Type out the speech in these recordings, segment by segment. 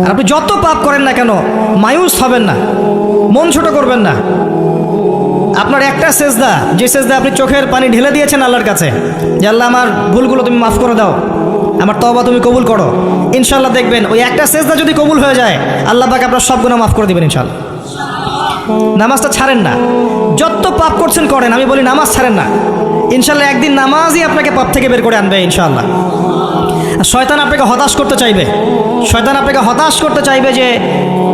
আর আপনি যত পাপ করেন না কেন মায়ুস হবেন না, মন ছোট করবেন না। আপনার একটা সেজদা, যে সেজদা আপনি চোখের পানি ঢেলে দিয়েছেন আল্লাহর কাছে, যে আল্লাহ আমার ভুলগুলো তুমি মাফ করে দাও, আমার তওবা তুমি কবুল করো, ইনশাল্লাহ দেখবেন ওই একটা সেজদা যদি কবুল হয়ে যায় আল্লাহ পাক আপনার সব গুনাহ মাফ করে দিবেন ইনশাল্লাহ। নামাজটা ছাড়েন না, যত পাপ করছেন করেন, আমি বলি নামাজ ছাড়েন না, ইনশাল্লাহ একদিন নামাজই আপনাকে পাপ থেকে বের করে আনবে ইনশাল্লাহ। শয়তান আপনাকে হতাশ করতে চাইবে, শয়তান আপনাকে হতাশ করতে চাইবে যে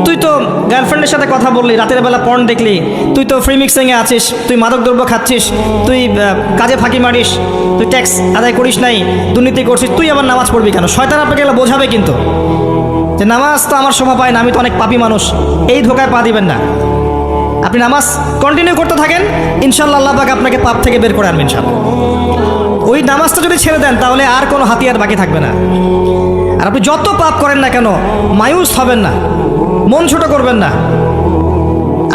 তুই তো গার্লফ্রেন্ডের সাথে কথা বললি, রাতের বেলা পর্ন দেখলি, তুই তো ফ্রি মিক্সিংয়ে আছিস, তুই মাদকদ্রব্য খাচ্ছিস, তুই কাজে ফাঁকি মারিস, তুই ট্যাক্স আদায় করিস নাই, দুর্নীতি করছিস, তুই আবার নামাজ পড়বি কেন? শয়তান আপনাকে এগুলো বোঝাবে কিন্তু, যে নামাজ তো আমার শোভা পায় না, আমি তো অনেক পাপী মানুষ, এই ধোকায় পা দিবেন না। আপনি নামাজ কন্টিনিউ করতে থাকেন, ইনশাল্লাহ আল্লাহ পাক আপনাকে পাপ থেকে বের করে আনবেন ইনশাল্লাহ। ওই নামাজটা যদি ছেড়ে দেন তাহলে আর কোনো হাতিয়ার বাকি থাকবে না। আর আপনি যত পাপ করেন না কেন মায়ুস হবেন না, মন ছোট করবেন না।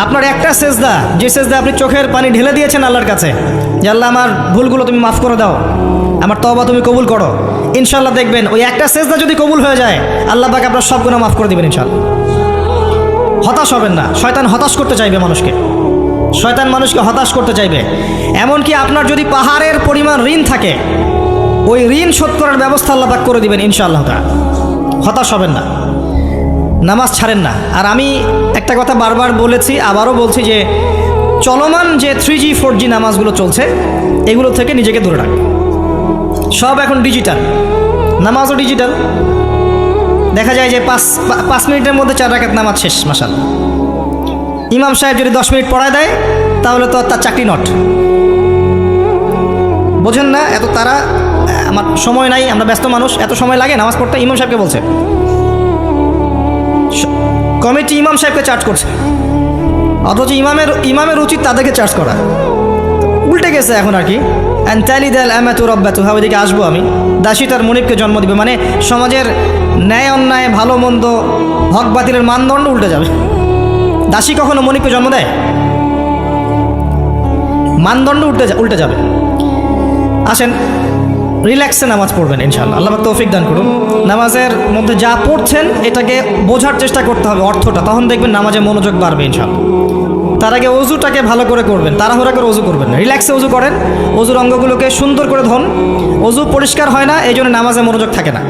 আপনার একটা সেজদা, যে সেজদা আপনি চোখের পানি ঢেলে দিয়েছেন আল্লাহর কাছে, যে আল্লাহ আমার ভুলগুলো তুমি মাফ করে দাও, আমার তওবা তুমি কবুল করো, ইনশাল্লাহ দেখবেন ওই একটা সেজদা যদি কবুল হয়ে যায় আল্লাহ পাক আপনার সব গুনাহ মাফ করে দিবেন ইনশাল্লাহ। হতাশ হবেন না, শয়তান হতাশ করতে চাইবে মানুষকে, শয়তান মানুষকে হতাশ করতে চাইবে। এমনকি আপনার যদি পাহাড়ের পরিমাণ ঋণ থাকে, ওই ঋণ শোধ করার ব্যবস্থা আল্লাহ পাক করে দিবেন ইনশাআল্লাহ তাআলা। হতাশ হবেন না, নামাজ ছাড়েন না। আর আমি একটা কথা বারবার বলেছি, আবারও বলছি, যে চলমান যে 3G 4G নামাজগুলো চলছে এগুলো থেকে নিজেকে দূরে রাখ। সব এখন ডিজিটাল, নামাজও ডিজিটাল। দেখা যায় যে 5 মিনিটের মধ্যে 4 রাকাত নামাজ শেষ মাশাআল্লাহ। ইমাম সাহেব যদি 10 মিনিট পড়ায় দেয় তাহলে তো তার চাকরি নট। বোঝেন না এত তারা, আমার সময় নাই, আমরা ব্যস্ত মানুষ, এত সময় লাগে নামাজ পড়তে? ইমাম সাহেবকে বলছে, কমিটি ইমাম সাহেবকে চার্জ করছে, অথচ ইমামের উচিত তাদেরকে চার্জ করা। উল্টে গেছে এখন আর কি। ওইদিকে আসবো আমি। দাসী তার মনিবকে জন্ম দিবে, মানে সমাজের ন্যায় অন্যায় ভালো মন্দ হক বাতিলের মানদণ্ড উল্টে যাবে। দাসী কখনো মনিবকে জন্ম দেয়? মানদণ্ড উল্টে যাবে। আসেন রিল্যাক্সে নামাজ পড়বেন ইনশাআল্লাহ, আল্লাহ পাক তৌফিক দান করুন। নামাজের মধ্যে যা পড়ছেন এটাকে বোঝার চেষ্টা করতে হবে অর্থটা, তখন দেখবেন নামাজে মনোযোগ বাড়বে ইনশাআল্লাহ। তার আগে অজুটাকে ভালো করে করবেন, তাড়াহুড়া করে অজু করবেন না, রিল্যাক্সে অজু করেন, অজুর অঙ্গগুলোকে সুন্দর করে ধন। অজু পরিষ্কার হয় না, এই জন্য নামাজে মনোযোগ থাকে না।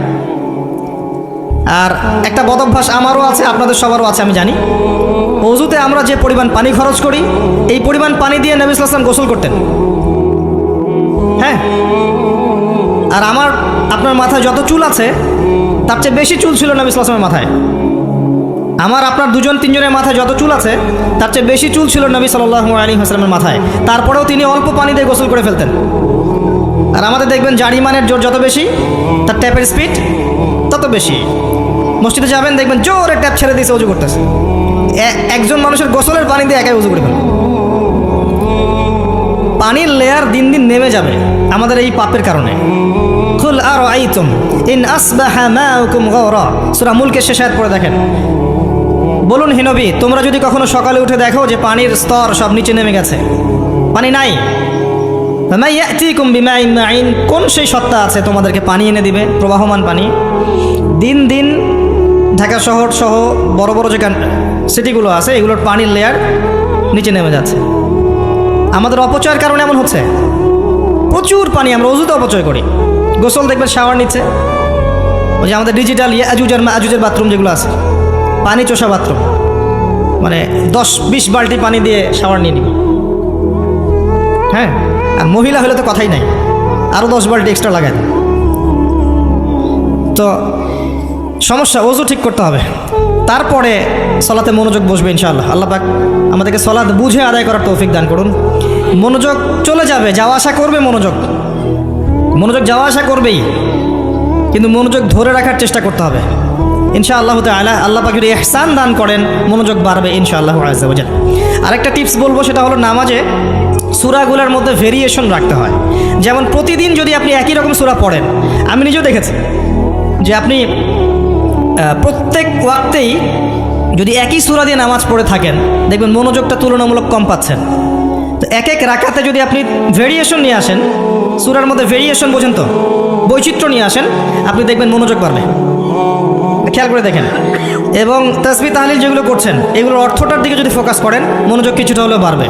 আর একটা বদ অভ্যাস আমারও আছে, আপনাদের সবারও আছে আমি জানি, অজুতে আমরা যে পরিমাণ পানি খরচ করি এই পরিমাণ পানি দিয়ে নবী সাল্লাল্লাহু আলাইহি ওয়াসাল্লাম গোসল করতেন। হ্যাঁ, আর আপনার মাথায় যত চুল আছে তার চেয়ে বেশি চুল ছিল নবী সাল্লাল্লাহু আলাইহি ওয়াসাল্লামের মাথায়। আপনার 2-3 জনের মাথায় যত চুল আছে তার চেয়ে বেশি চুল ছিল নবী সাল্লাল্লাহু আলাইহি ওয়াসাল্লামের মাথায়, তারপরেও তিনি অল্প পানি দিয়ে গোসল করে ফেলতেন। আর আমাদের দেখবেন জারিমানের জোর যত বেশি তার ট্যাপের স্পিড তত বেশি। মসজিদে যাবেন দেখবেন জোরে ট্যাপ ছেড়ে দিয়েছে, অজু করতেছে। একজন মানুষের গোসলের পানি দিয়ে একাই অজু করে ফেলেন। পানির লেয়ার দিন দিন নেমে যাবে আমাদের এই পাপের কারণে। কুল আরাআইতুম ইন আসবাহা মাউকুম গাওরা, সূরা মুলকের শেষ আয়াত পড়ে দেখেন। বলুন হে নবী, তোমরা যদি কখনো সকালে উঠে দেখো যে পানির স্তর সব নিচে নেমে গেছে, পানি নাই, ফামা ইয়াতিকুম বিমাইন মাইন, কোন সেই সত্তা আছে তোমাদেরকে পানি এনে দিবে, প্রবাহমান পানি? দিন দিন ঢাকা শহর সহ বড় বড় যে সিটিগুলো আছে এগুলোর পানির লেয়ার নিচে নেমে যাচ্ছে। আমাদের অপচয়ের কারণে এমন হচ্ছে। প্রচুর পানি আমরা অজুতে অপচয় করি। গোসল দেখবেন শাওয়ার নিচ্ছে, ওই যে আমাদের ডিজিটাল ইয়াজুজ আর মাজুজের বাথরুম যেগুলো আছে, পানি চোষা বাথরুম, মানে 10-20 বালতি পানি দিয়ে শাওয়ার নিয়ে নিবি। হ্যাঁ, আর মহিলা হলে তো কথাই নাই, আরও 10 বালতি এক্সট্রা লাগায়। তো সমস্যা, অজু ঠিক করতে হবে, তারপরে সলাতে মনোযোগ বসবে ইনশাআল্লাহ। আল্লাহ পাক আমাদেরকে সলাত বুঝে আদায় করার তৌফিক দান করুন। মনোযোগ চলে যাবে, যাওয়া আসা করবে, মনোযোগ যাওয়া আসা করবেই, কিন্তু মনোযোগ ধরে রাখার চেষ্টা করতে হবে ইনশাআল্লাহ তাআলা। আল্লাহ পাক যদি ইহসান দান করেন মনোযোগ বাড়বে ইনশাআল্লাহ আযজা ওয়া জাল্লা। আরেকটা টিপস বলবো, সেটা হলো নামাজে সূরাগুলোর মধ্যে ভেরিয়েশন রাখতে হয়। যেমন প্রতিদিন যদি আপনি একই রকম সূরা পড়েন, আমি নিজেও দেখেছি যে আপনি প্রত্যেক ওয়াক্তেই যদি একই সূরা দিয়ে নামাজ পড়ে থাকেন দেখবেন মনোযোগটা তুলনামূলক কম পাচ্ছেন। তো এক রাকাতে যদি আপনি ভেরিয়েশন নিয়ে আসেন, সূরার মধ্যে ভেরিয়েশন বোঝেন তো, বৈচিত্র্য নিয়ে আসেন, আপনি দেখবেন মনোযোগ বাড়বে। খেয়াল করে দেখেন। এবং তাসবিহ তাহলিল যেগুলো করছেন এগুলোর অর্থটার দিকে যদি ফোকাস করেন মনোযোগ কিছুটা হলেও বাড়বে।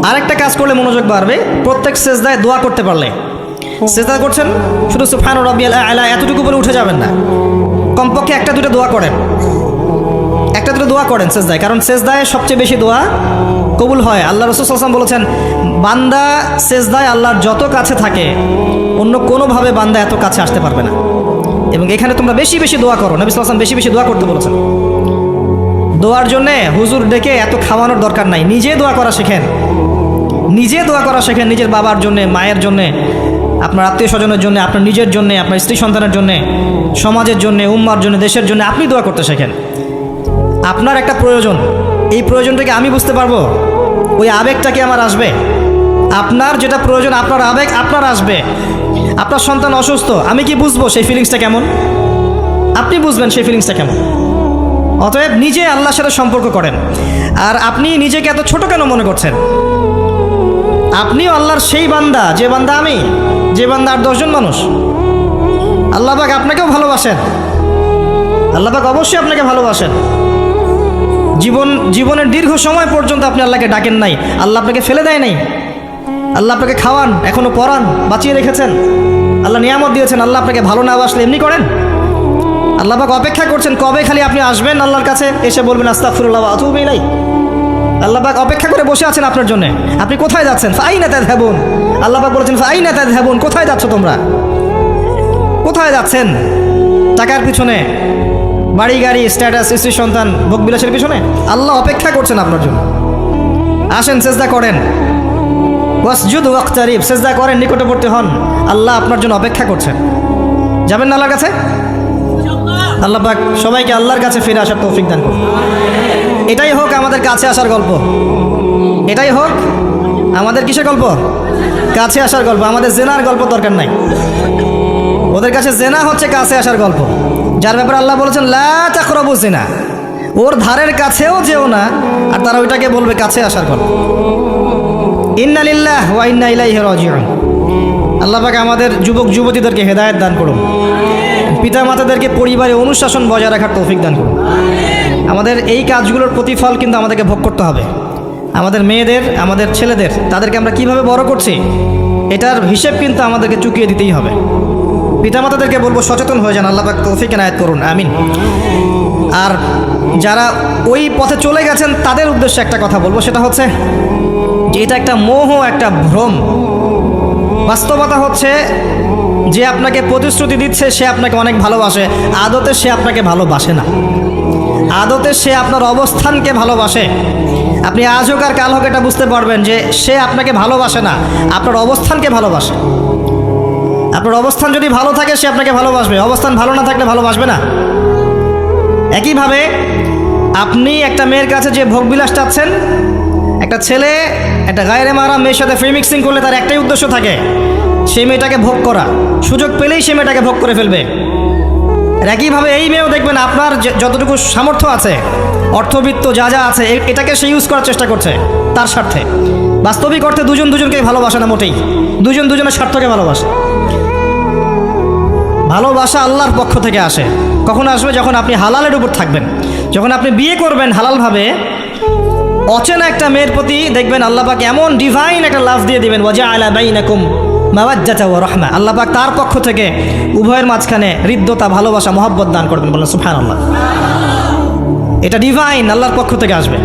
আরেকটা কাজ করলে মনোযোগ বাড়বে, প্রত্যেক সেজদায় দোয়া করতে পারলে। সেজদা করছেন শুধু সুবহান রাব্বিয়াল আ'লা এতটুকু বলে উঠে যাবেন না, কমপক্ষে একটা দুটো দোয়া করেন, একটা দুটো দোয়া করেন সেজদায়, কারণ সেজদায় সবচেয়ে বেশি দোয়া কবুল হয়। আল্লাহ রাসূল সাল্লাল্লাহু আলাইহি ওয়াসাল্লাম বলেছেন, বান্দা সেজদায় আল্লাহর যত কাছে থাকে অন্য কোনোভাবে বান্দা এত কাছে আসতে পারবে না। এবং এখানে তোমরা বেশি বেশি দোয়া করো, নবী সাল্লাল্লাহু আলাইহি ওয়াসাল্লাম বেশি বেশি দোয়া করতে বলেছেন। দোয়ার জন্যে হুজুর ডেকে এত খাওয়ানোর দরকার নাই, নিজে দোয়া করা শেখেন, নিজে দোয়া করা শেখেন, নিজের বাবার জন্যে, মায়ের জন্যে, আপনার আত্মীয় স্বজনের জন্য, আপনার নিজের জন্য, আপনার স্ত্রী সন্তানের জন্য, সমাজের জন্য, উম্মার জন্য, দেশের জন্য আপনি দোয়া করতে শেখেন। আপনার একটা প্রয়োজন, এই প্রয়োজনটাকে আমি বুঝতে পারবো, ওই আবেগটাকে আমার আসবে। আপনার যেটা প্রয়োজন, আপনার আবেগ আপনার আসবে। আপনার সন্তান অসুস্থ, আমি কি বুঝবো সেই ফিলিংসটা কেমন? আপনি বুঝবেন সেই ফিলিংসটা কেমন। অতএব নিজে আল্লাহর সাথে সম্পর্ক করেন। আর আপনি নিজেকে এত ছোট কেন মনে করছেন? আপনিও আল্লাহর সেই বান্দা, যে বান্দা আমি, যে বান্দা আর 10 জন মানুষ। আল্লাহ পাক আপনাকেও ভালোবাসেন, আল্লাহ পাক অবশ্যই আপনাকে ভালোবাসেন। জীবনের দীর্ঘ সময় পর্যন্ত আপনি আল্লাহকে ডাকেন নাই, আল্লাহ আপনাকে ফেলে দেয় নাই। আল্লাহ আপনাকে খাওয়ান, এখনো পরান, বাঁচিয়ে রেখেছেন, আল্লাহ নিয়ামত দিয়েছেন। আল্লাহ আপনাকে ভালো না বাসলে এমনি করেন? আল্লাহ পাক অপেক্ষা করছেন কবে খালি আপনি আসবেন আল্লাহর কাছে, এসে বলবেন আস্তাগফিরুল্লাহ ওয়া আতুবু ইলাইহি। আল্লাহ পাক অপেক্ষা করে বসে আছেন আপনার জন্য। আপনি কোথায় যাচ্ছেন? ফাআইনা তাযহাবুন। আল্লাহ পাক বলেছেন ফাআইনা তাযহাবুন, কোথায় যাচ্ছ তোমরা? কোথায় যাচ্ছেন? টাকার পিছনে, বাড়ি গাড়ি, স্ট্যাটাস, স্ত্রী সন্তান, ভোগবিলাসের পিছনে? আল্লাহ অপেক্ষা করছেন আপনার জন্য। আসেন সেজদা করেন, ওয়াসজুদু ওয়াকতারিব, সেজদা করেন, নিকটবর্তী হন। আল্লাহ আপনার জন্য অপেক্ষা করছেন। যাবেন না আল্লাহর কাছে? আল্লাহ পাক সবাইকে আল্লাহর কাছে ফিরে আসার তৌফিক দান করুন। এটাই হোক আমাদের কাছে আসার গল্প, এটাই হোক আমাদের কিসের গল্প? কাছে আসার গল্প। আমাদের জেনার গল্প দরকার নাই, ওদের কাছে জেনা হচ্ছে কাছে আসার গল্প, যার ব্যাপারে আল্লাহ বলেছেন লা তাকরাবু জিনা, ওর ধারের কাছেও যেও না, আর তারা ওইটাকে বলবে কাছে আসার গল্প। ইন্না লিল্লাহি ওয়া ইন্না ইলাইহি রাজিউন। আল্লাহ পাক আমাদের যুবক যুবতীদেরকে হেদায়েত দান করুন, পিতা মাতাদেরকে পরিবারে অনুশাসন বজায় রাখার তৌফিক দান করুন। আমাদের এই কাজগুলোর প্রতিফল কিন্তু আমাদেরকে ভোগ করতে হবে। আমাদের মেয়েদের, আমাদের ছেলেদের, তাদেরকে আমরা কিভাবে বড় করছি এটার হিসেব কিন্তু আমাদেরকে চুকিয়ে দিতেই হবে। পিতামাতাদেরকে বলবো সচেতন হয়ে যান, আল্লাহ পাক তৌফিক এনায়েত করুন, আমিন। আর যারা ওই পথে চলে গেছেন তাদের উদ্দেশ্যে একটা কথা বলবো, সেটা হচ্ছে যে এটা একটা মোহ, একটা ভ্রম। বাস্তবতা হচ্ছে যে আপনাকে প্রতিশ্রুতি দিচ্ছে সে আপনাকে অনেক ভালোবাসে, আদতে সে আপনাকে ভালোবাসে না। আদতে সে আপনার অবস্থানকে ভালোবাসে। আপনি আজ হোক আর কাল হোক এটা বুঝতে পারবেন যে সে আপনাকে ভালোবাসে না, আপনার অবস্থানকে ভালোবাসে। আপনার অবস্থান যদি ভালো থাকে সে আপনাকে ভালোবাসবে, অবস্থান ভালো না থাকলে ভালোবাসবে না। একইভাবে আপনি একটা মেয়ের কাছে যে ভোগবিলাস চাচ্ছেন, একটা ছেলে একটা গায়রে মাহরাম মেয়ের সাথে ফ্রি মিক্সিং করলে তার একটাই উদ্দেশ্য থাকে, সেই মেয়েটাকে ভোগ করা, সুযোগ পেলেই সে মেয়েটাকে ভোগ করে ফেলবে। একইভাবে এই মেয়েও দেখবেন আপনার যতটুকু সামর্থ্য আছে, অর্থবিত্ত যা যা আছে, এটাকে সে ইউজ করার চেষ্টা করছে তার স্বার্থে। বাস্তবিক অর্থে দুজন দুজনকে ভালোবাসে না মোটেই, দুজন দুজনের স্বার্থকে ভালোবাসে। ভালোবাসা আল্লাহর পক্ষ থেকে আসে। কখন আসবে? যখন আপনি হালালের উপর থাকবেন, যখন আপনি বিয়ে করবেন হালালভাবে। অচেনা একটা মেয়ের প্রতি দেখবেন আল্লাহ পাক এমন ডিভাইন একটা লাভ দিয়ে দিবেন, ওয়াজআলা বাইনাকুম মাওয়াজ্জাতা ওয়া রাহমা। আল্লাহ পাক তার পক্ষ থেকে উভয়ের মাঝখানে হৃদ্যতা, ভালোবাসা, মহব্বত দান করবেন। বলেন সুবহানাল্লাহ। এটা ডিভাইন, আল্লাহর পক্ষ থেকে আসবে,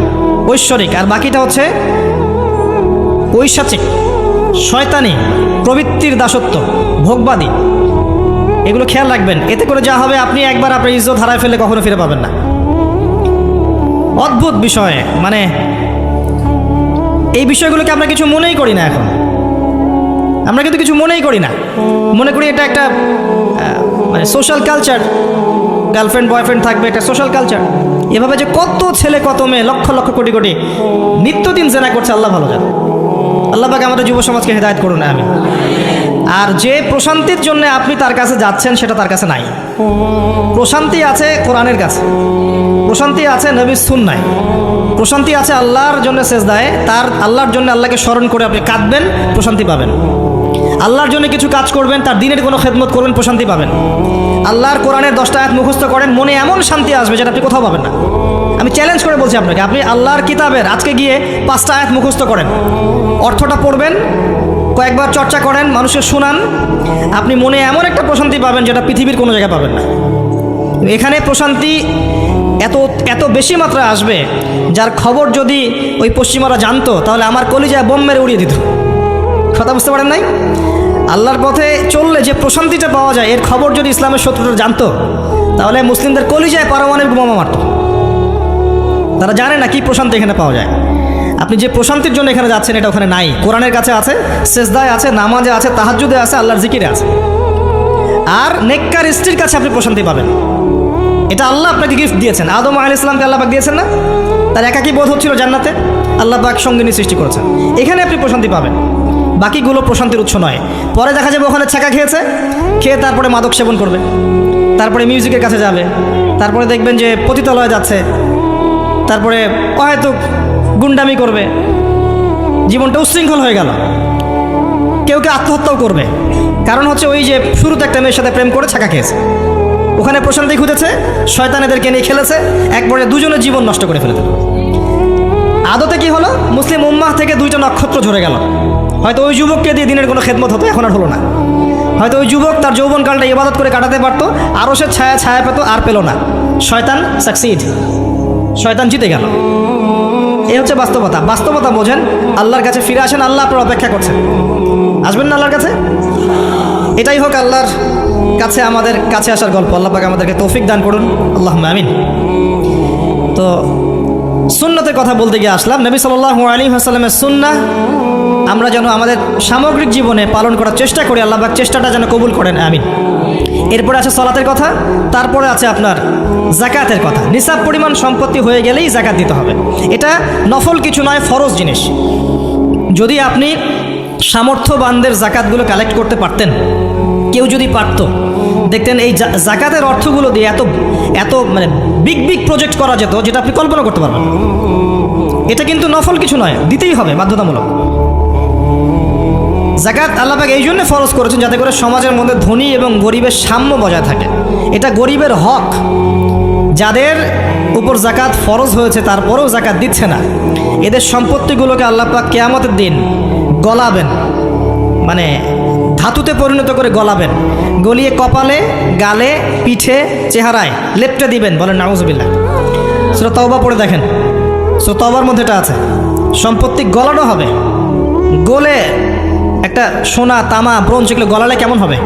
ঐশ্বরিক। আর বাকিটা হচ্ছে ঐশাচিক, শয়তানি, প্রবৃত্তির দাসত্ব, ভোগবাদী। এগুলো খেয়াল রাখবেন। এতে করে যা হবে, আপনি একবার আপনার ইজ্জত হারায় ফেলে কখনো ফিরে পাবেন না। অদ্ভুত বিষয়, মানে এই বিষয়গুলোকে আমরা কিছু মনেই করি না এখন। আমরা কিন্তু কিছু মনেই করি না, মনে করি এটা একটা মানে সোশ্যাল কালচার, গার্লফ্রেন্ড বয়ফ্রেন্ড থাকবে, একটা সোশ্যাল কালচার। এভাবে যে কত ছেলে কত মেয়ে লক্ষ লক্ষ কোটি কোটি নিত্যদিন জেনা করছে, আল্লাহ ভালো জানে। আল্লাহ পাক আমাদের যুব সমাজকে হেদায়েত করুন, আমিন। আর যে প্রশান্তির জন্য আপনি তার কাছে যাচ্ছেন সেটা তার কাছে নাই। প্রশান্তি আছে কোরআনের কাছে, প্রশান্তি আছে নবীর সুন্নায়, প্রশান্তি আছে আল্লাহর জন্য সেজদায়। তার আল্লাহর জন্য আল্লাহকে স্মরণ করে আপনি কাঁদবেন, প্রশান্তি পাবেন। আল্লাহর জন্য কিছু কাজ করবেন, তার দিনের কোনো খেদমত করবেন, প্রশান্তি পাবেন। আল্লাহর কোরআনের 10টা আয়াত মুখস্থ করেন, মনে এমন শান্তি আসবে যেটা আপনি কোথাও পাবেন না। আমি চ্যালেঞ্জ করে বলছি আপনাকে, আপনি আল্লাহর কিতাবের আজকে গিয়ে 5টা আয়াত মুখস্থ করেন, অর্থটা পড়বেন, কয়েকবার চর্চা করেন, মানুষকে শোনান, আপনি মনে এমন একটা প্রশান্তি পাবেন যেটা পৃথিবীর কোনো জায়গায় পাবেন না। এখানে প্রশান্তি এত এত বেশি মাত্রায় আসবে, যার খবর যদি ওই পশ্চিমারা জানতো তাহলে আমার কলিজায় বোম মেরে উড়িয়ে দিত। কথা বুঝতে পারেন নাই? আল্লাহর পথে চললে যে প্রশান্তিটা পাওয়া যায়, এর খবর যদি ইসলামের শত্রুরা জানতো তাহলে মুসলিমদের কলিজায় পারমাণবিক বোমা মারত। তারা জানে না কি প্রশান্তি এখানে পাওয়া যায়। আপনি যে প্রশান্তির জন্য এখানে যাচ্ছেন এটা ওখানে নাই। কোরআনের কাছে আছে, সেজদায় আছে, নামাজে আছে, তাহাজ্জুদে আছে, আল্লাহর জিকিরে আছে। আর নেককার স্ত্রীর কাছে আপনি প্রশান্তি পাবেন। এটা আল্লাহ আপনাকে গিফট দিয়েছেন। আদম আলাইহিস সালামকে আল্লাহ পাক দিয়েছেন না? তার একাকী বোধ হচ্ছিল জান্নাতে, আল্লাহ পাক সঙ্গিনী সৃষ্টি করেছেন। এখানে আপনি প্রশান্তি পাবেন, বাকিগুলো প্রশান্তির উৎস নয়। পরে দেখা যাবে ওখানে ছ্যাঁকা খেয়েছে, খেয়ে তারপরে মাদক সেবন করবে, তারপরে মিউজিকের কাছে যাবে, তারপরে দেখবেন যে পতিতালয়ে যাচ্ছে, তারপরে হয়তো গুন্ডামি করবে, জীবনটা উচ্ছৃঙ্খল হয়ে গেল। কেউ কেউ আত্মহত্যাও করবে, কারণ হচ্ছে ওই যে শুরুতে একটা মেয়ের সাথে প্রেম করে ছ্যাঁকা খেয়েছে, ওখানে প্রশান্তি খুঁজেছে, শয়তান এদেরকে নিয়ে খেলেছে, একবারে দুজনের জীবন নষ্ট করে ফেলেছে। আদতে কি হলো, মুসলিম উম্মাহ থেকে 2টা নক্ষত্র ঝরে গেল। হয়তো ওই যুবককে দিয়ে দিনের কোনো খেদমত হতো, এখন আর হলো না। হয়তো ওই যুবক তার যৌবনকালটা ইবাদত করে কাটাতে পারতো, আরও সে ছায়া পেত, আর পেল না। শয়তান সাকসিড, শয়তান জিতে গেল। এই হচ্ছে বাস্তবতা। বাস্তবতা বোঝেন, আল্লাহর কাছে ফিরে আসেন, আল্লাহ আপনার অপেক্ষা করছেন। আসবেন না আল্লাহর কাছে? এটাই হোক আল্লাহর কাছে আমাদের কাছে আসার গল্প। আল্লাহ পাক আমাদেরকে তৌফিক দান করুন, আল্লাহুম্মা আমিন। তো সুন্নতের কথা বলতে গিয়ে আসলাম। নবী সাল্লাল্লাহু আলাইহি ওয়াসাল্লামের সুন্নাহ আমরা যেন আমাদের সামগ্রিক জীবনে পালন করার চেষ্টা করি, আল্লাহ পাক চেষ্টাটা যেন কবুল করেন, আমিন। এরপরে আছে সালাতের কথা, তারপরে আছে আপনার যাকাতের কথা। নিসাব পরিমাণ সম্পত্তি হয়ে গেলেই যাকাত দিতে হবে। এটা নফল কিছু নয়, ফরজ জিনিস। যদি আপনি সামর্থ্যবানদের যাকাতগুলো কালেক্ট করতে পারতেন, কেউ যদি পারত, দেখতেন এই যাকাতের অর্থগুলো দিয়ে এত এত মানে বিগ বিগ প্রজেক্ট করা যেত যেটা আপনি কল্পনা করতে পারবেন। এটা কিন্তু নফল কিছু নয়, দিতেই হবে, বাধ্যতামূলক। যাকাত আল্লাহ পাক এই জন্য ফরজ করেছেন যাতে করে সমাজের মধ্যে ধনী এবং গরিবের সাম্য বজায় থাকে। এটা গরিবের হক। যাদের উপর যাকাত ফরজ হয়েছে তারপরেও যাকাত দিচ্ছে না, এদের সম্পত্তিগুলোকে আল্লাহ পাক কিয়ামতের দিন গলাবেন, মানে ধাতুতে পরিণত করে গলাবেন, গলিয়ে কপালে, গালে, পিঠে, চেহারায় লেপটে দিবেন। বলেন নাউজুবিল্লাহ। সূরা তাওবা পড়ে দেখেন, সূরা তাওবার মধ্যে এটা আছে। সম্পত্তি গলানো হবে, গলে একটা সোনা, তামা, ব্রোঞ্জ এগুলো গলালে কেমন হবে?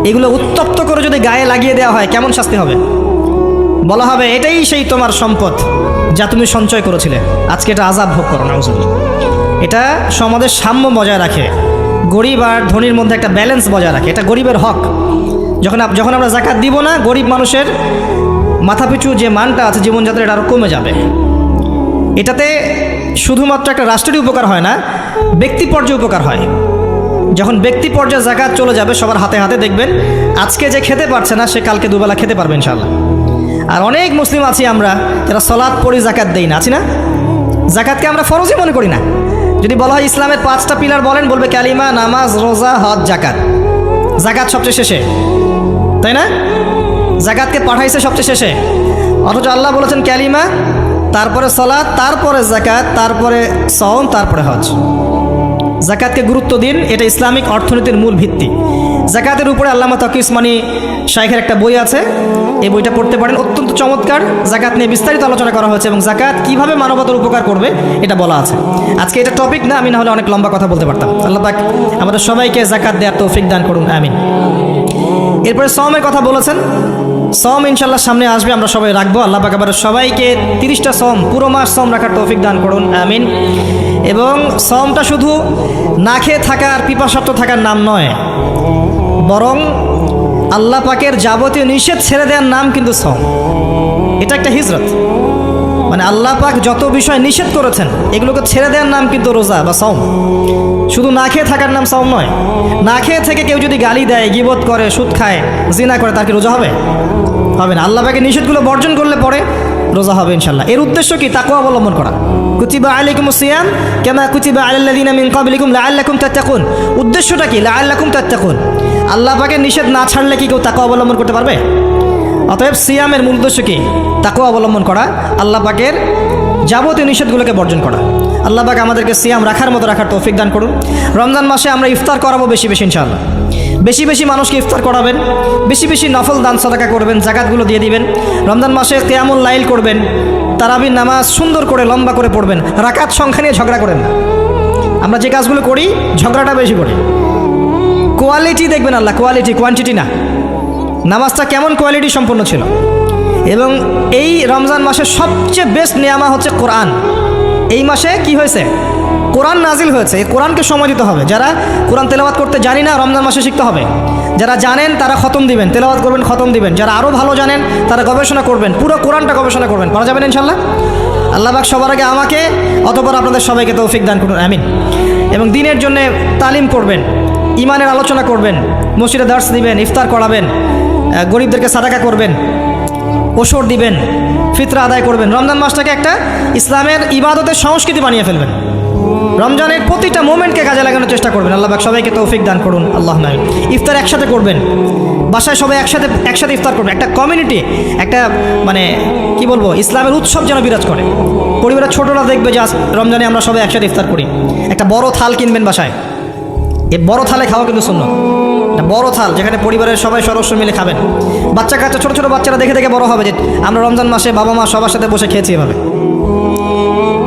এগুলো উত্তপ্ত করে যদি গায়ে লাগিয়ে দেওয়া হয় কেমন শাস্তি হবে? বলা হবে এটাই সেই তোমার সম্পদ যা তুমি সঞ্চয় করেছিলে, আজকে এটা আযাব ভোগ করো। নাউজুবিল্লাহ। এটা সমাজের সাম্য বজায় রাখে, গরিব আর ধনীর মধ্যে একটা ব্যালেন্স বজায় রাখে। এটা গরিবের হক। যখন আমরা যাকাত দিব না, গরিব মানুষের মাথাপিছু যে মানটা আছে জীবনযাত্রা, এটা আরও কমে যাবে। এটাতে শুধুমাত্র একটা রাষ্ট্রেরই উপকার হয় না, ব্যক্তি পর্যায়ে উপকার হয়। যখন ব্যক্তি পর্যায়ে যাকাত চলে যাবে সবার হাতে হাতে, দেখবেন আজকে যে খেতে পারছে না সে কালকে দুবেলা খেতে পারবে ইনশাআল্লাহ। আর অনেক মুসলিম আছি আমরা যারা সালাত পড়ি, যাকাত দেই না, আছি না? যাকাতকে আমরা ফরজই মনে করি না। যদি বলা হয় ইসলামের 5টা পিলার বলেন, বলবে কালিমা, নামাজ, রোজা, হজ, যাকাত। যাকাত সবচেয়ে শেষে, তাই না? যাকাতকে পাঠাইছে সবচেয়ে শেষে, অথচ আল্লাহ বলেছেন কালিমা, তারপরে সালাত, তারপরে যাকাত, তারপরে সওম, তারপরে হজ। যাকাতকে গুরুত্ব দিন, এটা ইসলামিক অর্থনীতির মূল ভিত্তি। যাকাতের উপরে আল্লামা তাকি উসমানী শাইখের একটা বই আছে, এই বইটা পড়তে পারেন, অত্যন্ত চমৎকার। যাকাত নিয়ে বিস্তারিত আলোচনা করা হয়েছে এবং যাকাত কিভাবে মানবতার উপকার করবে এটা বলা আছে। আজকে এটা টপিক না, আমি না হলে অনেক লম্বা কথা বলতে পারতাম। আল্লাহ পাক আমাদের সবাইকে যাকাত দেওয়ার তৌফিক দান করুন, আমিন। এরপরে সওমের কথা বলেছেন। সওম ইনশাআল্লাহ সামনে আসবে, আমরা সবাই রাখবো। আল্লাহ পাক আবার সবাইকে 30টা সওম, পুরো মাস সওম রাখার তৌফিক দান করুন, আমিন। এবং সওমটা শুধু না খেয়ে থাকার, পিপাসার্থ থাকার নাম নয়, বরং আল্লাহ পাকের যাবতীয় নিষেধ ছেড়ে দেওয়ার নাম কিন্তু সওম। এটা একটা হিজরত। মানে আল্লাহ পাক যত বিষয় নিষেধ করেছেন এগুলোকে ছেড়ে দেওয়ার নাম কিন্তু রোজা বা সওম। শুধু না খেয়ে থাকার নাম সওম নয়। না খেয়ে থেকে কেউ যদি গালি দেয়, গীবত করে, সুদ খায়, জিনা করে, তার কি রোজা হবে? হবে না। আল্লাহ পাকের নিষেধগুলো বর্জন করলে পরে রোজা হবে ইনশাল্লাহ। এর উদ্দেশ্য কি? তাকওয়া অবলম্বন করা। কুতিবা আলাইকুমুস সিয়াম কামা কুতিবা আলাল্লাযিনা মিন ক্বাবলিকুম লাআল্লাকুম তাত্তাকুন। উদ্দেশ্যটা কি? লাআল্লাকুম তাত্তাকুন। আল্লাহ পাকের নিষেধ না ছাড়লে কি কেউ তাকওয়া অবলম্বন করতে পারবে? অতএব সিয়ামের মূল উদ্দেশ্য কি? তাকওয়া অবলম্বন করা, আল্লাহ পাকের যাবতীয় নিষেধগুলোকে বর্জন করা। আল্লাহ পাক আমাদেরকে সিয়াম রাখার মতো রাখার তৌফিক দান করুন। রমজান মাসে আমরা ইফতার করাবো বেশি বেশি ইনশাআল্লাহ। বেশি বেশি মানুষকে ইফতার করাবেন, বেশি বেশি নফল দান সাদাকা করবেন, জাকাতগুলো দিয়ে দিবেন। রমজান মাসে কিয়ামুল লাইল করবেন, তারাবির নামাজ সুন্দর করে লম্বা করে পড়বেন। রাকাত সংখ্যা নিয়ে ঝগড়া করেন না। আমরা যে কাজগুলো করি ঝগড়াটা বেশি করি। কোয়ালিটি দেখবেন আল্লাহ, কোয়ালিটি, কোয়ান্টিটি না। নামাজটা কেমন কোয়ালিটি সম্পন্ন ছিল। এবং এই রমজান মাসের সবচেয়ে বেস্ট নেয়ামা হচ্ছে কোরআন। এই মাসে কি হয়েছে? কোরআন নাজিল হয়েছে। এই কোরআনকে সময় দিতে হবে। যারা কোরআন তেলাওয়াত করতে জানি না, রমজান মাসে শিখতে হবে। যারা জানেন তারা খতম দিবেন, তেলাওয়াত করবেন, খতম দিবেন। যারা আরও ভালো জানেন তারা গবেষণা করবেন, পুরো কোরআনটা গবেষণা করবেন। পারা যাবেন ইনশাল্লাহ। আল্লাহ পাক সবার আগে আমাকে, অতঃপর আপনাদের সবাইকে তৌফিক দান করুন, আমিন। এবং দিনের জন্য তালিম করবেন, ইমানের আলোচনা করবেন, মসজিদে দার্স দিবেন, ইফতার করাবেন, গরিবদেরকে সাদাকা করবেন, ওসর দিবেন, ফিতরা আদায় করবেন। রমজান মাসটাকে একটা ইসলামের ইবাদতের সংস্কৃতি বানিয়ে ফেলবেন। রমজানের প্রতিটা মোমেন্টকে কাজে লাগানোর চেষ্টা করবেন। আল্লাহ পাক সবাইকে তৌফিক দান করুন, আল্লাহুম্মা আমিন। ইফতার একসাথে করবেন, বাসায় সবাই একসাথে ইফতার করবেন। একটা কমিউনিটি, একটা মানে কি বলবো, ইসলামের উৎসব যেন বিরাজ করে। পরিবারের ছোটরা দেখবে যে আজ রমজানে আমরা সবাই একসাথে ইফতার করি। একটা বড় থাল কিনবেন বাসায়, এই বড় থালে খাওয়া কিন্তু সুন্নাত। একটা বড় থাল যেখানে পরিবারের সবাই সদস্য মিলে খাবেন। বাচ্চা কাচ্চা, ছোটো ছোটো বাচ্চারা দেখে দেখে বড় হবে যে আমরা রমজান মাসে বাবা মা সবার সাথে বসে খেয়েছি এভাবে।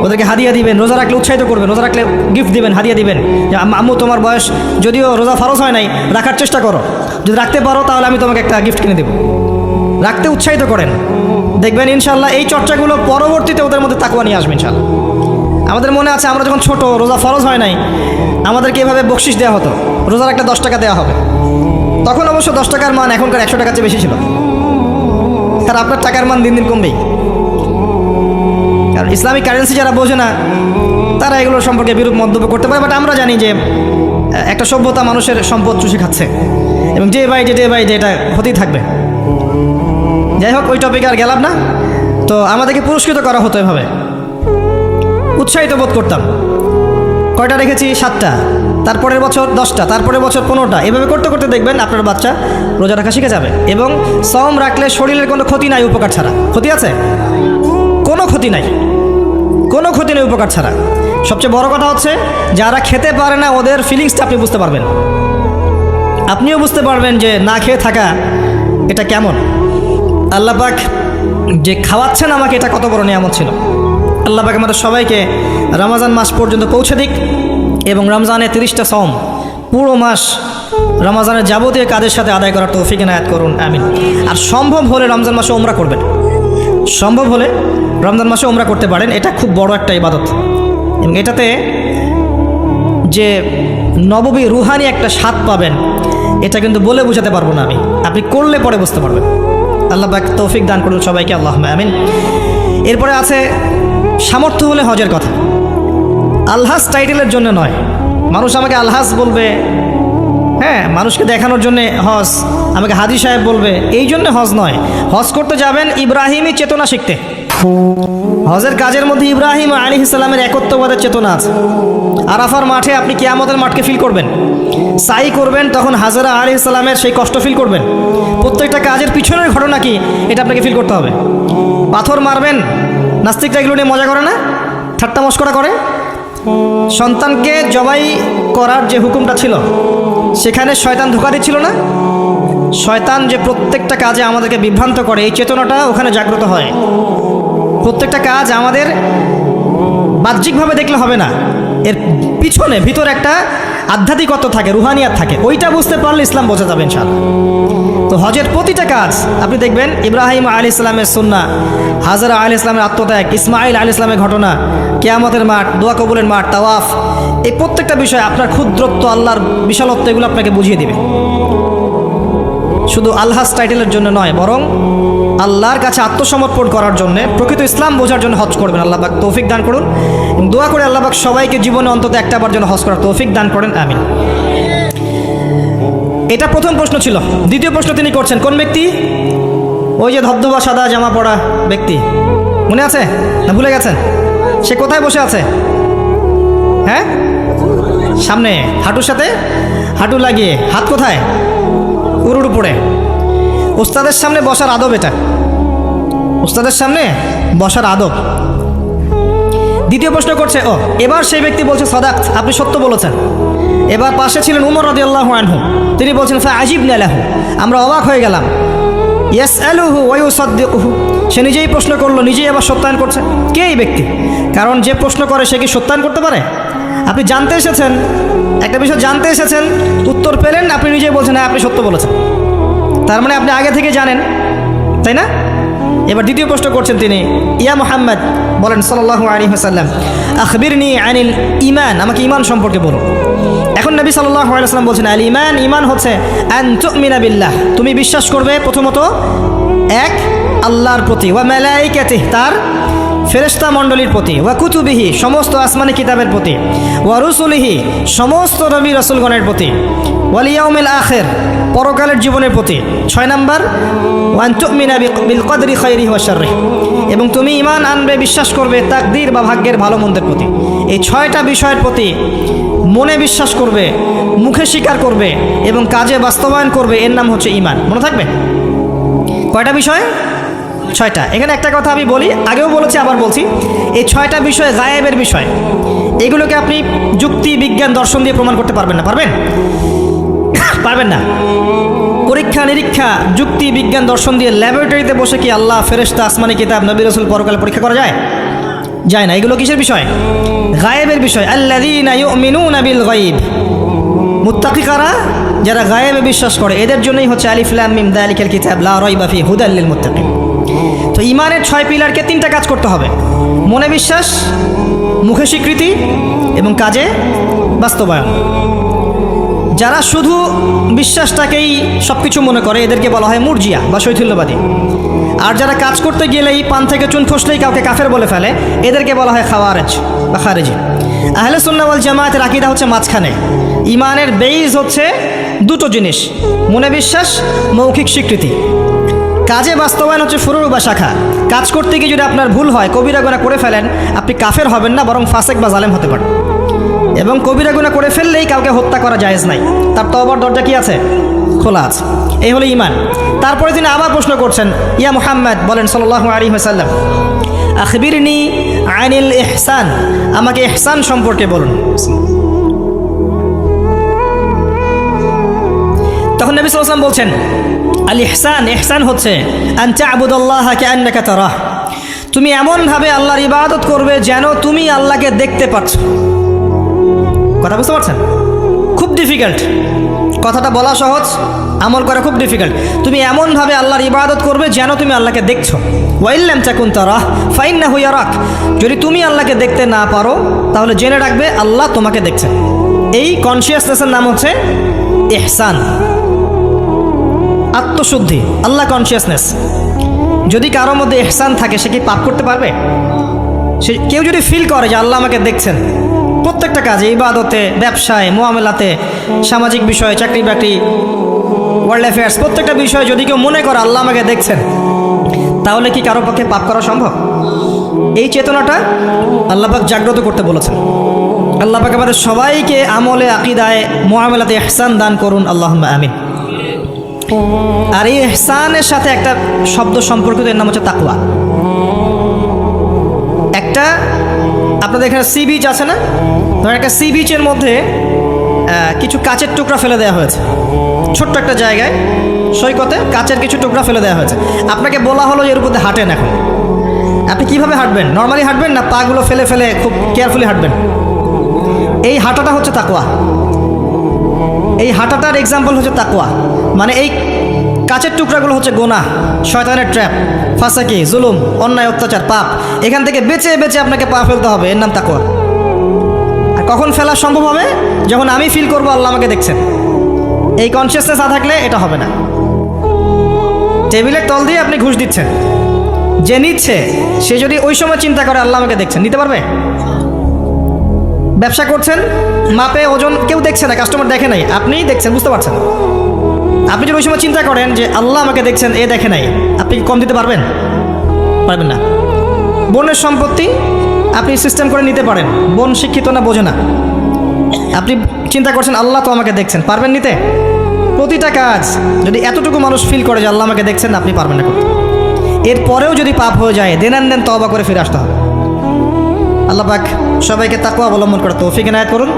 ওদেরকে হাদিয়া দিবেন, রোজা রাখলে উৎসাহিত করবেন, রোজা রাখলে গিফট দিবেন, হাদিয়া দিবেন যে আম্মু তোমার বয়স যদিও রোজা ফরজ হয় নাই, রাখার চেষ্টা করো, যদি রাখতে পারো তাহলে আমি তোমাকে একটা গিফট কিনে দেবো। রাখতে উৎসাহিত করেন, দেখবেন ইনশাল্লাহ এই চর্চাগুলো পরবর্তীতে ওদের মধ্যে তাকওয়া নিয়ে আসবে ইনশাল্লাহ। আমাদের মনে আছে আমরা যখন ছোট, রোজা ফরজ হয় নাই, আমাদেরকে এভাবে বকশিস দেওয়া হতো, রোজার একটা 10 টাকা দেওয়া হবে। তখন অবশ্য 10 টাকার মান এখনকার 100 টাকার চেয়ে বেশি ছিল। আর আপনার টাকার মান দিন দিন কমবেই। কারণ ইসলামিক কারেন্সি যারা বোঝে না তারা এগুলোর সম্পর্কে বিরূপ মন্তব্য করতে পারে। বাট আমরা জানি যে একটা সভ্যতা মানুষের সম্পদ চুষে খাচ্ছে এবং ডে বাই ডে এটা হতেই থাকবে। যাই হোক, ওই টপিকে আর গেলাম না। তো আমাদেরকে পুরস্কৃত করা হতো এভাবে, উৎসাহিত বোধ করতাম। কয়টা রেখেছি? 7টা, তারপরের বছর 10টা, তারপরের বছর 15টা। এভাবে করতে করতে দেখবেন আপনার বাচ্চা রোজা রাখা শিখে যাবে। এবং সওম রাখলে শরীরের কোনো ক্ষতি নাই উপকার ছাড়া। ক্ষতি আছে? কোনো ক্ষতি নাই, কোনো ক্ষতি নেই উপকার ছাড়া। সবচেয়ে বড় কথা হচ্ছে যারা খেতে পারে না ওদের ফিলিংসটা আপনি বুঝতে পারবেন। আপনিও বুঝতে পারবেন যে না খেয়ে থাকা এটা কেমন। আল্লাহ পাক যে খাওয়াচ্ছেন আমাকে, এটা কত বড় নিয়ামত ছিল। আল্লাহ পাক আমাদের সবাইকে রমজান মাস পর্যন্ত পৌঁছে দিক এবং রমজানের 30টা সওম পুরো মাস রমজানের যাবতীয় কাজের সাথে আদায় করার তৌফিক এনায়েত করুন, আমিন। আর সম্ভব হলে রমজান মাসে উমরা করবেন। সম্ভব হলে রমজান মাসে উমরা করতে পারেন। এটা খুব বড় একটা ইবাদত এবং এটাতে যে নববী রুহানি একটা স্বাদ পাবেন, এটা কিন্তু বলে বোঝাতে পারবো না আমি। আপনি করলে পরে বুঝতে পারবেন। আল্লাহ পাক তৌফিক দান করুন সবাইকে, আল্লাহুম্মা আমিন। এরপরে আছে সামর্থ্য হলে হজের কথা। আলহাজ টাইটেলের জন্য নয়। মানুষ আমাকে আলহাজ বলবে, হ্যাঁ, মানুষকে দেখানোর জন্যে হজ, আমাকে হাজি সাহেব বলবে, এই জন্য হজ নয়। হজ করতে যাবেন ইব্রাহিমী চেতনা শিখতে। হজের কাজের মধ্যে ইব্রাহিম আলাইহিস সালামের একত্ববাদের চেতনা আছে। আরাফার মাঠে আপনি কিয়ামতের মাঠকে ফিল করবেন। সাই করবেন, তখন হাজরা আলাইহিস সালামের সেই কষ্ট ফিল করবেন। প্রত্যেকটা কাজের পিছনের ঘটনা কি এটা আপনাকে ফিল করতে হবে। পাথর মারবেন, নাস্তিকরা এগুলো নিয়ে মজা করে না, ঠাট্টা মশকরা করে। সন্তানকে জবাই করার যে হুকুমটা ছিল সেখানে শয়তান ধোঁকা দিচ্ছিল না। শয়তান যে প্রত্যেকটা কাজে আমাদেরকে বিভ্রান্ত করে, এই চেতনাটা ওখানে জাগ্রত হয়। প্রত্যেকটা কাজ আমাদের বাহ্যিকভাবে দেখলে হবে না, এর পিছনে ভিতরে একটা আধ্যাত্মিকত্ব থাকে, রুহানিয়াত থাকে। ওইটা বুঝতে পারলে ইসলাম বোঝা যাবে ইনশাআল্লাহ। তো হজের প্রতিটা কাজ আপনি দেখবেন ইব্রাহিম আলাইহিস সালামের সুন্নাহ, হাজরা আলাইহিস সালামের আত্মত্যাগ, ইসমাইল আলাইহিস সালামের ঘটনা, কিয়ামতের মাঠ, দোয়া কবুলের মাঠ, তাওয়াফ, এই প্রত্যেকটা বিষয় আপনার ক্ষুদ্রত্ব, আল্লাহর বিশালত্ব, এগুলো আপনাকে বুঝিয়ে দিবে। শুধু আলহাজ টাইটেলের জন্য নয়, বরং আল্লাহর কাছে আত্মসমর্পণ করার জন্য, প্রকৃত ইসলাম বোঝার জন্য হজ করবেন। আল্লাহ পাক তৌফিক দান করুন। দোয়া করে আল্লাহ পাক সবাইকে জীবনে অন্তত একটাবার জন্য হজ করার তৌফিক দান করেন, আমিন। এটা প্রথম প্রশ্ন ছিল। দ্বিতীয় প্রশ্ন তিনি করছেন কোন ব্যক্তি? ওই যে ধবধবা সাদা জামা পরা ব্যক্তি, মনে আছে না ভুলে গেছেন? সে কোথায় বসে আছে? হ্যাঁ, সামনে হাঁটুর সাথে হাঁটু লাগিয়ে, হাত কোথায়? উরুর উপরে। উস্তাদের সামনে বসার আদব এটা, উস্তাদের সামনে বসার আদব। দ্বিতীয় প্রশ্ন করছে, ও এবার সেই ব্যক্তি বলছে সাদাক, আপনি সত্য বলেছেন। এবার পাশে ছিলেন উমর রাদিয়াল্লাহু আনহু, তিনি বলছেন ফা আজিবনা লাহু, আমরা অবাক হয়ে গেলাম। ইয়াসআলুহু ওয়া ইউসাদ্দিকুহু, সে নিজেই প্রশ্ন করলো, নিজেই আবার সত্যায়ন করছে। কে এই ব্যক্তি? কারণ যে প্রশ্ন করে সে কি সত্যায়ন করতে পারে? আপনি জানতে এসেছেন, একটা বিষয় জানতে এসেছেন, উত্তর পেলেন, আপনি নিজেই বলছেন হ্যাঁ আপনি সত্য বলেছেন, তার মানে আপনি আগে থেকে জানেন, তাই না? এবার দ্বিতীয় প্রশ্ন করছেন তিনি, ইয়া মুহাম্মদ, বলেন সাল্লাল্লাহু আলাইহি ওয়াসাল্লাম, আখবিরনি আনিল ঈমান, আমাকে ঈমান সম্পর্কে বলুন। এখন নবী সাল্লাল্লাহু আলাইহি ওয়াসাল্লাম বলছেন আল ঈমান, ঈমান হচ্ছে আন তুমিনা বিল্লাহ, তুমি বিশ্বাস করবে প্রথমত এক আল্লাহর প্রতি, ওয়া মালাইকাতিহি, তার ফেরেশতা মণ্ডলীর প্রতি, ওয়া কুতুবিহি, সমস্ত আসমানি কিতাবের প্রতি, ওয়া রুসুলিহি, সমস্ত নবী রাসূলগণের প্রতি, ওয়াল ইয়াউমিল আখির, পরকালের জীবনের প্রতি। 6 নাম্বার ওয়ান তুমিনা বিল কদরি খাইরিহি ওয়া শাররিহি, এবং তুমি ঈমান আনবে, বিশ্বাস করবে তাকদীর বা ভাগ্যের ভালো মন্দের প্রতি। এই 6টা বিষয়ের প্রতি মনে বিশ্বাস করবে, মুখে স্বীকার করবে এবং কাজে বাস্তবায়ন করবে, এর নাম হচ্ছে ঈমান। মনে থাকবে কয়টা বিষয়? 6টা। এখানে একটা কথা আমি বলি, আগেও বলেছি আবার বলছি, এই 6টা বিষয় গায়েবের বিষয়, এগুলোকে আপনি যুক্তি, বিজ্ঞান, দর্শন দিয়ে প্রমাণ করতে পারবেন না। পারবেন? পারবেন না। পরীক্ষা নিরীক্ষা, যুক্তি, বিজ্ঞান, দর্শন দিয়ে ল্যাবরেটরিতে বসে কি আল্লাহ, ফেরেশতা, আসমানি কিতাব, নবী রাসূল, পরকাল পরীক্ষা করা যায়? যায় না। এগুলো কিসের বিষয়? গায়েবের বিষয়। আল্লাযীনা ইউমিনুনা বিল গায়ব, মুত্তাকি কারা? যারা গায়েবে বিশ্বাস করে, এদের জন্যই হচ্ছে আলিফ লাম মিম যালিকাল কিতাব লা রাইবা ফিহি হুদাল লিল মুত্তাকিন। তো ঈমানের 6 পিলারকে 3টা কাজ করতে হবে, মনে বিশ্বাস, মুখে স্বীকৃতি এবং কাজে বাস্তবায়ন। যারা শুধু বিশ্বাসটাকেই সব কিছু মনে করে, এদেরকে বলা হয় মুরজিয়া বা শৈথিল্যবাদী। আর যারা কাজ করতে গেলেই পান থেকে চুন খসলেই কাউকে কাফের বলে ফেলে, এদেরকে বলা হয় খাওয়ারেজ বা খারেজি। আহলে সুন্নাহ ওয়াল জামায়াতের আকীদা হচ্ছে মাঝখানে। ঈমানের বেইজ হচ্ছে দুটো জিনিস, মনে বিশ্বাস, মৌখিক স্বীকৃতি। কাজে বাস্তবায়ন হচ্ছে ফুরু বা শাখা। কাজ করতে গিয়ে যদি আপনার ভুল হয়, কবিরা গুনাহ করে ফেলেন, আপনি কাফের হবেন না, বরং ফাসেক বা জালেম হতে পারেন। এবং কবিরা গুনাহ করে ফেললেই কাউকে হত্যা করা জায়েজ নাই, তার তওবার দরজা কি আছে? খোলা আছে। এই হলো ঈমান। তারপরে তিনি আবার প্রশ্ন করছেন, ইয়া মুহাম্মদ, বলেন সাল্লাল্লাহু আলাইহি ওয়াসাল্লাম, আখবিরনি আনিল ইহসান, আমাকে ইহসান সম্পর্কে বলুন। তখন নবী সাল্লাল্লাহু আলাইহি ওয়াসাল্লাম বলছেন, আল ইহসান, ইহসান হচ্ছে আন তা'বুদাল্লাহা কাআন্নাকা তারাহ, তুমি এমনভাবে আল্লাহর ইবাদত করবে যেন তুমি আল্লাহকে দেখতে পাচ্ছ। কথা বুঝতে পারছেন? খুব ডিফিকাল্ট, কথাটা বলা সহজ, আমল করা খুব ডিফিকাল্ট। তুমি এমনভাবে আল্লাহর ইবাদত করবে যেন তুমি আল্লাহকে দেখছো। ওয়া ইল্লাম তাকুন তারাহ ফাইন্নাহু ইয়ারাক, যদি তুমি আল্লাহকে দেখতে না পারো তাহলে জেনে রাখবে আল্লাহ তোমাকে দেখছেন। এই কনসিয়াসনেসের নাম হচ্ছে ইহসান, আত্মশুদ্ধি, আল্লাহ কনসিয়াসনেস। যদি কারোর মধ্যে ইহসান থাকে, সে কি পাপ করতে পারবে? সে কেউ যদি ফিল করে যে আল্লাহ আমাকে দেখছেন, প্রত্যেকটা কাজে, ইবাদতে, ব্যবসায়, মুআমালাতে, সামাজিক বিষয়ে, চাকরি বাকরি, ওয়ার্ল্ড অ্যাফেয়ার্স, প্রত্যেকটা বিষয়ে যদি কেউ মনে করে আল্লাহ আমাকে দেখছেন, তাহলে কি কারো পক্ষে পাপ করা সম্ভব? এই চেতনাটা আল্লাহ পাক জাগ্রত করতে বলেছেন। আল্লাহ পাক আমাদের সবাইকে আমলে, আকীদায়, মুআমালাতে ইহসান দান করুন, আল্লাহুম্মা আমিন। আর এই ইহসানের সাথে একটা শব্দ সম্পর্কিত, এর নাম হচ্ছে তাকওয়া। একটা আপনাদের এখানে সি বিচ আছে না? ধরেন একটা সি বিচের মধ্যে কিছু কাচের টুকরা ফেলে দেওয়া হয়েছে, ছোট্ট একটা জায়গায় সৈকতে কাচের কিছু টুকরা ফেলে দেওয়া হয়েছে। আপনাকে বলা হলো এর উপর দিয়ে হাঁটেন। এখন আপনি কিভাবে হাঁটবেন? নর্মালি হাঁটবেন না পাগুলো ফেলে ফেলে খুব কেয়ারফুলি হাঁটবেন? এই হাঁটাটা হচ্ছে তাকওয়া। এই হাঁটাটার এক্সাম্পল হচ্ছে তাকওয়া। মানে এই কাচের টুকরাগুলো হচ্ছে গুনাহ, শয়তানের ট্র্যাপ, ফাসাকি, জুলুম, অন্যায়, অত্যাচার, পাপ। এখান থেকে বেঁচে বেঁচে আপনাকে পা ফেলতে হবে, এর নাম তাকওয়া। আর কখন ফেলা সম্ভব হবে? যখন আমি ফিল করবো আল্লাহ আমাকে দেখছেন। এই কনসিয়াসনেস না থাকলে এটা হবে না। টেবিলের তল দিয়ে আপনি ঘুষ দিচ্ছেন, যে নিচ্ছে সে যদি ওই সময় চিন্তা করে আল্লাহ আমাকে দেখছেন, নিতে পারবে? ব্যবসা করছেন, মাপে ওজন কেউ দেখছে না, কাস্টমার দেখে নাই, আপনিই দেখছেন, বুঝতে পারছেন। আপনি যদি ওই সময় চিন্তা করেন যে আল্লাহ আমাকে দেখছেন, এ দেখে নাই, আপনি কি কম দিতে পারবেন? পারবেন না। বোনের সম্পত্তি আপনি সিস্টেম করে নিতে পারেন, বোন শিক্ষিত না, বোঝে না, আপনি চিন্তা করছেন আল্লাহ তো আমাকে দেখছেন, পারবেন নিতে? প্রতিটা কাজ যদি এতটুকু মানুষ ফিল করে যে আল্লাহ আমাকে দেখছেন, আপনি পারবেন না করতে। এরপরেও যদি পাপ হয়ে যায়, দেন তওবা করে ফিরে আসতে হবে। আল্লাহ পাক সবাইকে তাকওয়া অবলম্বন করে তৌফিক এনায়েত করুন।